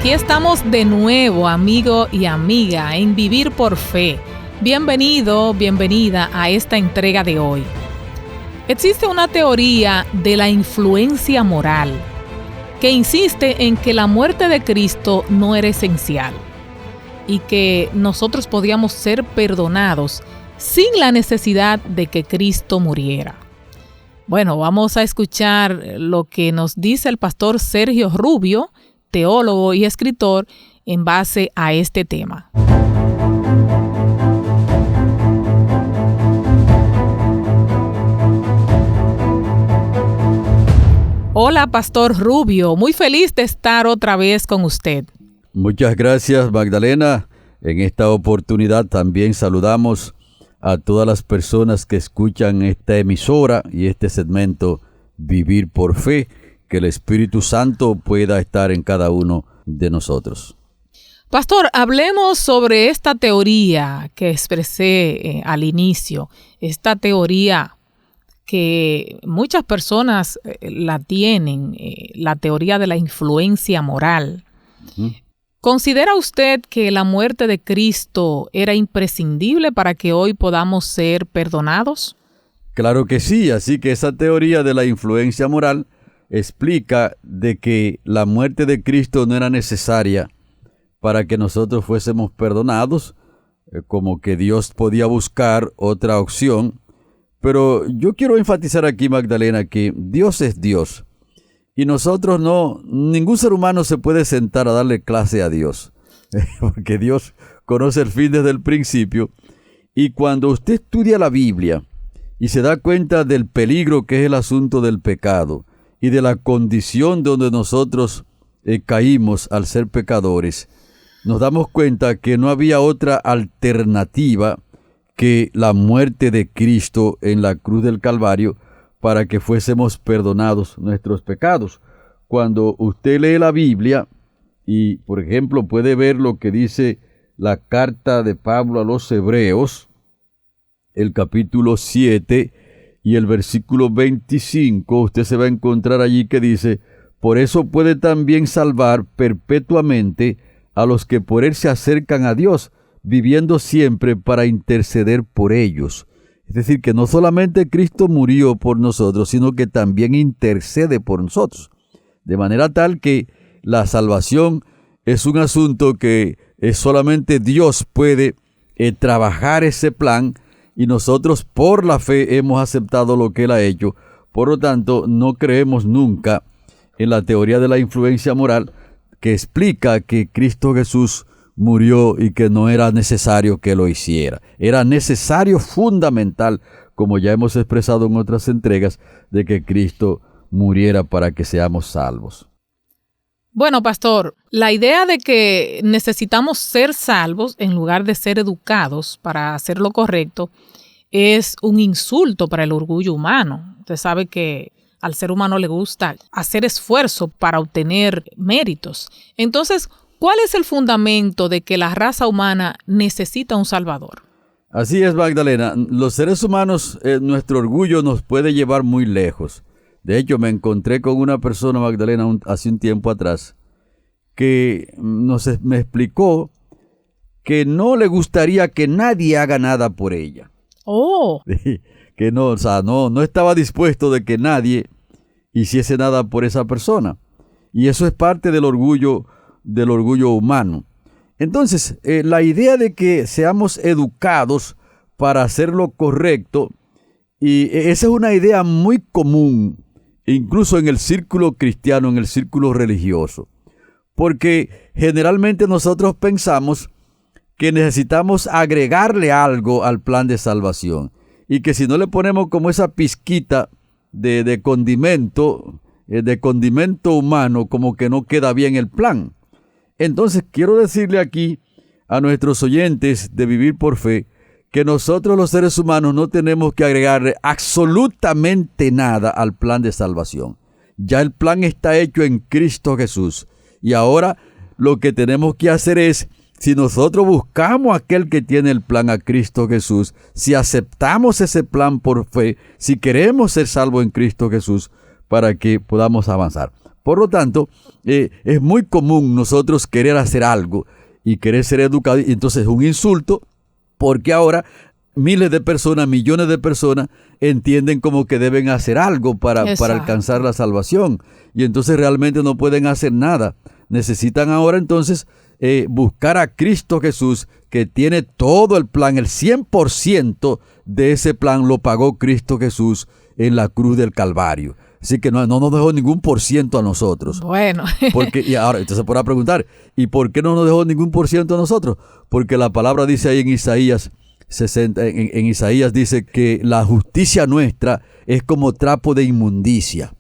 Aquí estamos de nuevo, amigo y amiga, en Vivir por Fe. Bienvenido, bienvenida a esta entrega de hoy. Existe una teoría de la influencia moral que insiste en que la muerte de Cristo no era esencial y que nosotros podíamos ser perdonados sin la necesidad de que Cristo muriera. Bueno, vamos a escuchar lo que nos dice el pastor Sergio Rubio, teólogo y escritor, en base a este tema. Hola, pastor Rubio, muy feliz de estar otra vez con usted. Muchas gracias, Magdalena. En esta oportunidad también saludamos a todas las personas que escuchan esta emisora y este segmento Vivir por Fe. Que el Espíritu Santo pueda estar en cada uno de nosotros. Pastor, hablemos sobre esta teoría que expresé al inicio, esta teoría que muchas personas la tienen, la teoría de la influencia moral. Uh-huh. ¿Considera usted que la muerte de Cristo era imprescindible para que hoy podamos ser perdonados? Claro que sí, así que esa teoría de la influencia moral explica de que la muerte de Cristo no era necesaria para que nosotros fuésemos perdonados, como que Dios podía buscar otra opción. Pero yo quiero enfatizar aquí, Magdalena, que Dios es Dios y nosotros no, ningún ser humano se puede sentar a darle clase a Dios, porque Dios conoce el fin desde el principio. Y cuando usted estudia la Biblia y se da cuenta del peligro que es el asunto del pecado, y de la condición donde nosotros caímos al ser pecadores, nos damos cuenta que no había otra alternativa que la muerte de Cristo en la cruz del Calvario para que fuésemos perdonados nuestros pecados. Cuando usted lee la Biblia y, por ejemplo, puede ver lo que dice la carta de Pablo a los Hebreos, el capítulo 7, y el versículo 25, usted se va a encontrar allí que dice: por eso puede también salvar perpetuamente a los que por él se acercan a Dios, viviendo siempre para interceder por ellos. Es decir, que no solamente Cristo murió por nosotros, sino que también intercede por nosotros. De manera tal que la salvación es un asunto que solamente Dios puede trabajar ese plan, y nosotros por la fe hemos aceptado lo que Él ha hecho. Por lo tanto, no creemos nunca en la teoría de la influencia moral que explica que Cristo Jesús murió y que no era necesario que lo hiciera. Era necesario, fundamental, como ya hemos expresado en otras entregas, de que Cristo muriera para que seamos salvos. Bueno, pastor, la idea de que necesitamos ser salvos en lugar de ser educados para hacer lo correcto es un insulto para el orgullo humano. Usted sabe que al ser humano le gusta hacer esfuerzo para obtener méritos. Entonces, ¿cuál es el fundamento de que la raza humana necesita un salvador? Así es, Magdalena. Los seres humanos, nuestro orgullo nos puede llevar muy lejos. De hecho, me encontré con una persona, Magdalena, hace un tiempo atrás, que me explicó que no le gustaría que nadie haga nada por ella. Oh. Que no, o sea, no estaba dispuesto de que nadie hiciese nada por esa persona. Y eso es parte del orgullo humano. Entonces, la idea de que seamos educados para hacer lo correcto, y esa es una idea muy común, incluso en el círculo cristiano, en el círculo religioso, porque generalmente nosotros pensamos que necesitamos agregarle algo al plan de salvación y que si no le ponemos como esa pizquita de condimento humano, como que no queda bien el plan. Entonces quiero decirle aquí a nuestros oyentes de Vivir por Fe que nosotros los seres humanos no tenemos que agregarle absolutamente nada al plan de salvación. Ya el plan está hecho en Cristo Jesús. Y ahora lo que tenemos que hacer es, si nosotros buscamos a aquel que tiene el plan, a Cristo Jesús, si aceptamos ese plan por fe, si queremos ser salvos en Cristo Jesús, para que podamos avanzar. Por lo tanto, es muy común nosotros querer hacer algo y querer ser educados, y entonces es un insulto, porque ahora miles de personas, millones de personas entienden como que deben hacer algo para alcanzar la salvación, y entonces realmente no pueden hacer nada. Necesitan ahora entonces buscar a Cristo Jesús, que tiene todo el plan, el 100% de ese plan lo pagó Cristo Jesús en la cruz del Calvario. Así que no nos dejó ningún por ciento a nosotros. Bueno. Y ahora, entonces se podrá preguntar, ¿y por qué no nos dejó ningún por ciento a nosotros? Porque la palabra dice ahí en Isaías 60, en Isaías dice que la justicia nuestra es como trapo de inmundicia.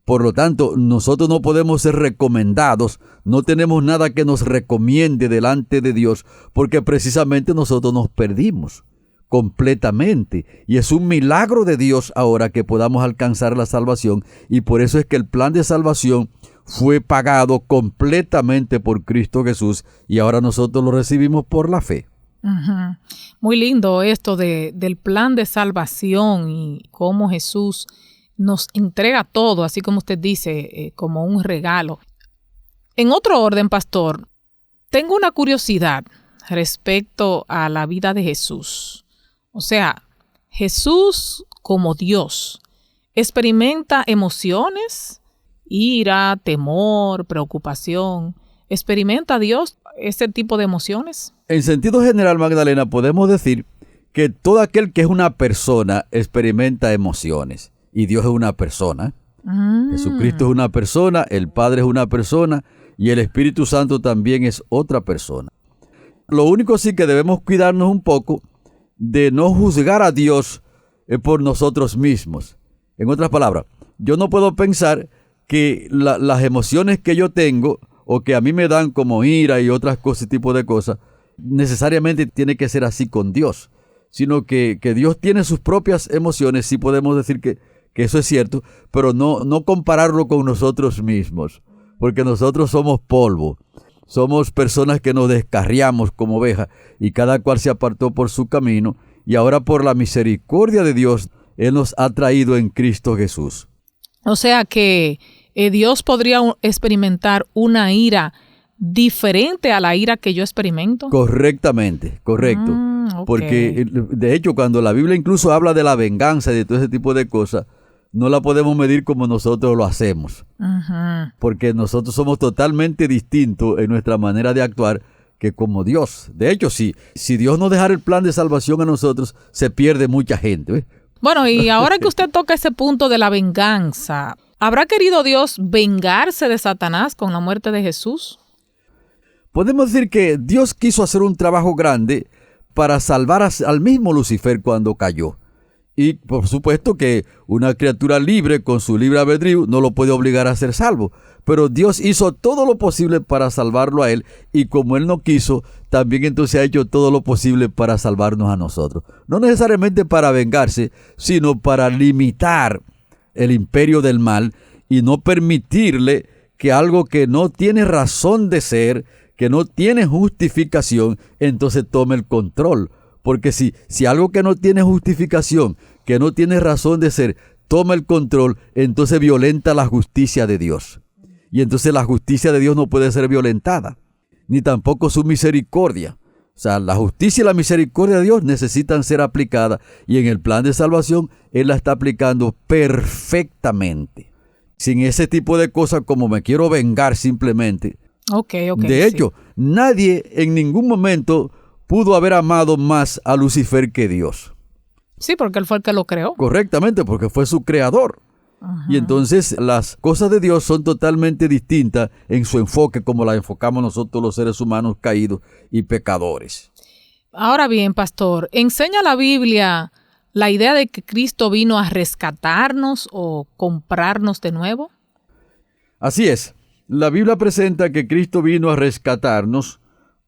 Por lo tanto, nosotros no podemos ser recomendados, no tenemos nada que nos recomiende delante de Dios, porque precisamente nosotros nos perdimos completamente, y es un milagro de Dios ahora que podamos alcanzar la salvación, y por eso es que el plan de salvación fue pagado completamente por Cristo Jesús, y ahora nosotros lo recibimos por la fe. Uh-huh. Muy lindo esto del plan de salvación y cómo Jesús nos entrega todo, así como usted dice, como un regalo. En otro orden, pastor, tengo una curiosidad respecto a la vida de Jesús. O sea, Jesús como Dios experimenta emociones, ira, temor, preocupación. ¿Experimenta Dios ese tipo de emociones? En sentido general, Magdalena, podemos decir que todo aquel que es una persona experimenta emociones. Y Dios es una persona. Jesucristo es una persona, el Padre es una persona y el Espíritu Santo también es otra persona. Lo único sí que debemos cuidarnos un poco de no juzgar a Dios por nosotros mismos. En otras palabras, yo no puedo pensar que las emociones que yo tengo o que a mí me dan como ira y otras cosas, ese tipo de cosas, necesariamente tiene que ser así con Dios, sino que Dios tiene sus propias emociones. Sí podemos decir que eso es cierto, pero no compararlo con nosotros mismos, porque nosotros somos polvo. Somos personas que nos descarriamos como ovejas y cada cual se apartó por su camino, y ahora por la misericordia de Dios, Él nos ha traído en Cristo Jesús. O sea que Dios podría experimentar una ira diferente a la ira que yo experimento. Correctamente, correcto. Okay. Porque de hecho cuando la Biblia incluso habla de la venganza y de todo ese tipo de cosas, no la podemos medir como nosotros lo hacemos. Uh-huh. Porque nosotros somos totalmente distintos en nuestra manera de actuar que como Dios. De hecho, si Dios no dejara el plan de salvación a nosotros, se pierde mucha gente, ¿ves? Bueno, y ahora que usted toca ese punto de la venganza, ¿habrá querido Dios vengarse de Satanás con la muerte de Jesús? Podemos decir que Dios quiso hacer un trabajo grande para salvar al mismo Lucifer cuando cayó. Y por supuesto que una criatura libre con su libre albedrío no lo puede obligar a ser salvo. Pero Dios hizo todo lo posible para salvarlo a él, y como él no quiso, también entonces ha hecho todo lo posible para salvarnos a nosotros. No necesariamente para vengarse, sino para limitar el imperio del mal y no permitirle que algo que no tiene razón de ser, que no tiene justificación, entonces tome el control. Porque si algo que no tiene justificación, que no tiene razón de ser, toma el control, entonces violenta la justicia de Dios. Y entonces la justicia de Dios no puede ser violentada, ni tampoco su misericordia. O sea, la justicia y la misericordia de Dios necesitan ser aplicadas, y en el plan de salvación Él la está aplicando perfectamente. Sin ese tipo de cosas como me quiero vengar simplemente. Okay, de hecho, nadie en ningún momento pudo haber amado más a Lucifer que Dios. Sí, porque Él fue el que lo creó. Correctamente, porque fue su creador. Ajá. Y entonces las cosas de Dios son totalmente distintas en su enfoque como las enfocamos nosotros los seres humanos caídos y pecadores. Ahora bien, pastor, ¿enseña la Biblia la idea de que Cristo vino a rescatarnos o comprarnos de nuevo? Así es. La Biblia presenta que Cristo vino a rescatarnos.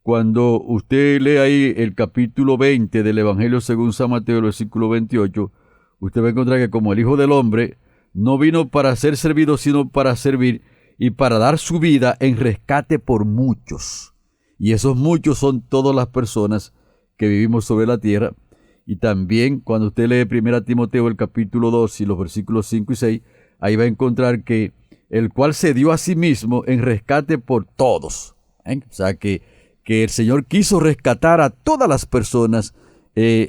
Cuando usted lee ahí el capítulo 20 del Evangelio según San Mateo, el versículo 28, usted va a encontrar que como el Hijo del Hombre no vino para ser servido, sino para servir y para dar su vida en rescate por muchos. Y esos muchos son todas las personas que vivimos sobre la tierra. Y también cuando usted lee 1 Timoteo, el capítulo 2 y los versículos 5 y 6, ahí va a encontrar que el cual se dio a sí mismo en rescate por todos. O sea que el Señor quiso rescatar a todas las personas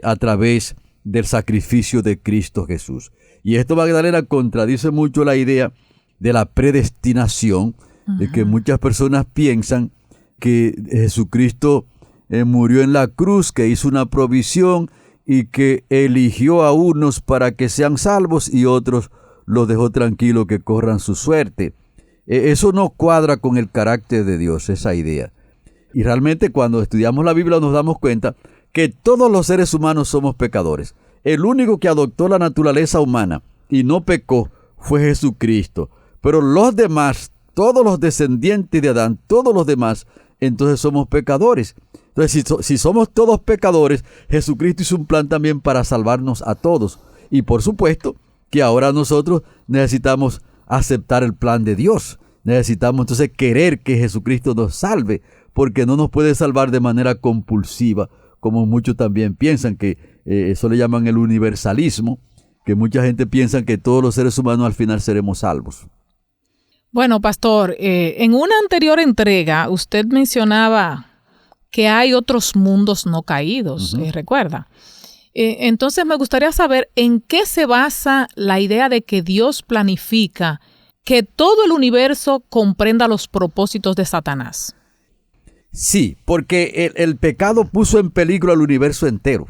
a través del sacrificio de Cristo Jesús. Y esto, Magdalena, contradice mucho la idea de la predestinación, de que muchas personas piensan que Jesucristo murió en la cruz, que hizo una provisión y que eligió a unos para que sean salvos y otros los dejó tranquilos que corran su suerte. Eso no cuadra con el carácter de Dios, esa idea. Y realmente cuando estudiamos la Biblia nos damos cuenta que todos los seres humanos somos pecadores. El único que adoptó la naturaleza humana y no pecó fue Jesucristo. Pero los demás, todos los descendientes de Adán, todos los demás, entonces somos pecadores. Entonces, si somos todos pecadores, Jesucristo hizo un plan también para salvarnos a todos. Y por supuesto que ahora nosotros necesitamos aceptar el plan de Dios. Necesitamos entonces querer que Jesucristo nos salve, porque no nos puede salvar de manera compulsiva, como muchos también piensan, que eso le llaman el universalismo, que mucha gente piensa que todos los seres humanos al final seremos salvos. Bueno, pastor, en una anterior entrega usted mencionaba que hay otros mundos no caídos, ¿recuerda? Entonces me gustaría saber en qué se basa la idea de que Dios planifica que todo el universo comprenda los propósitos de Satanás. Sí, porque el pecado puso en peligro al universo entero.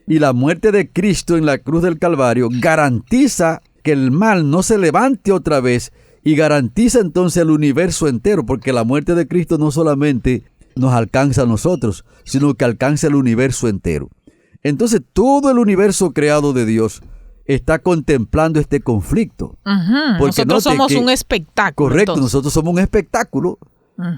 Y la muerte de Cristo en la cruz del Calvario garantiza que el mal no se levante otra vez y garantiza entonces el universo entero, porque la muerte de Cristo no solamente nos alcanza a nosotros, sino que alcanza el universo entero. Entonces todo el universo creado de Dios está contemplando este conflicto. Nosotros somos un espectáculo. Correcto, entonces. nosotros somos un espectáculo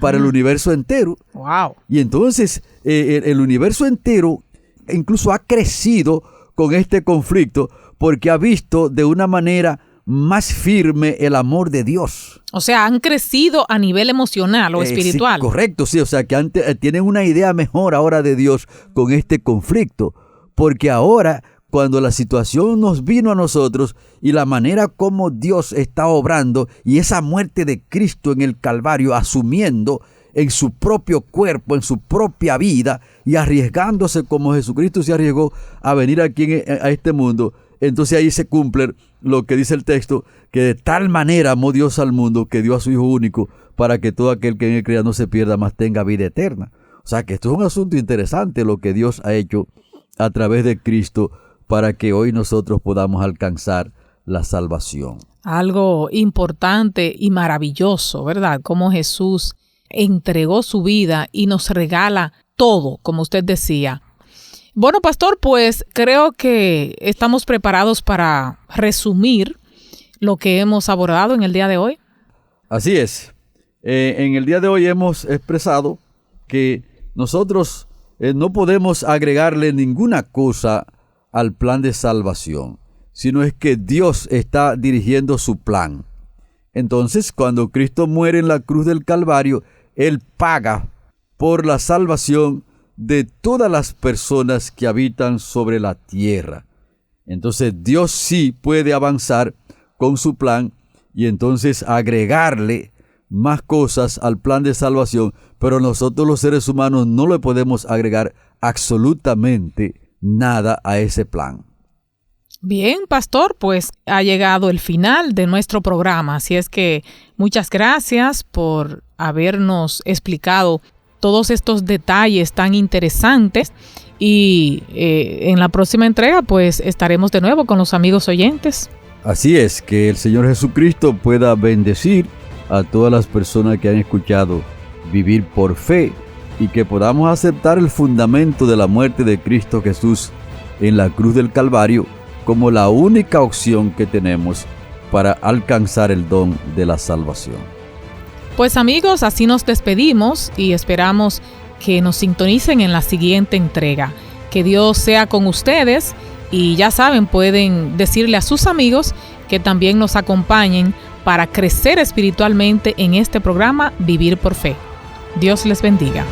para el universo entero. Wow. Y entonces el universo entero incluso ha crecido con este conflicto porque ha visto de una manera más firme el amor de Dios. O sea, han crecido a nivel emocional o espiritual. Sí, correcto, sí. O sea, que tienen una idea mejor ahora de Dios con este conflicto. Porque ahora, cuando la situación nos vino a nosotros y la manera como Dios está obrando y esa muerte de Cristo en el Calvario, asumiendo en su propio cuerpo, en su propia vida y arriesgándose como Jesucristo se arriesgó a venir aquí a este mundo, entonces ahí se cumple lo que dice el texto, que de tal manera amó Dios al mundo que dio a su Hijo único para que todo aquel que en él crea no se pierda, mas tenga vida eterna. O sea que esto es un asunto interesante lo que Dios ha hecho a través de Cristo para que hoy nosotros podamos alcanzar la salvación. Algo importante y maravilloso, ¿verdad? Como Jesús entregó su vida y nos regala todo, como usted decía. Bueno, pastor, pues creo que estamos preparados para resumir lo que hemos abordado en el día de hoy. Así es. En el día de hoy hemos expresado que nosotros no podemos agregarle ninguna cosa al plan de salvación, sino es que Dios está dirigiendo su plan. Entonces, cuando Cristo muere en la cruz del Calvario, Él paga por la salvación de todas las personas que habitan sobre la tierra. Entonces, Dios sí puede avanzar con su plan y entonces agregarle más cosas al plan de salvación, pero nosotros los seres humanos no le podemos agregar absolutamente nada a ese plan. Bien, pastor, pues ha llegado el final de nuestro programa, así es que muchas gracias por habernos explicado todos estos detalles tan interesantes y en la próxima entrega pues estaremos de nuevo con los amigos oyentes. Así es, que el Señor Jesucristo pueda bendecir a todas las personas que han escuchado Vivir por Fe y que podamos aceptar el fundamento de la muerte de Cristo Jesús en la cruz del Calvario como la única opción que tenemos para alcanzar el don de la salvación. Pues amigos, así nos despedimos y esperamos que nos sintonicen en la siguiente entrega. Que Dios sea con ustedes y ya saben, pueden decirle a sus amigos que también nos acompañen para crecer espiritualmente en este programa Vivir por Fe. Dios les bendiga.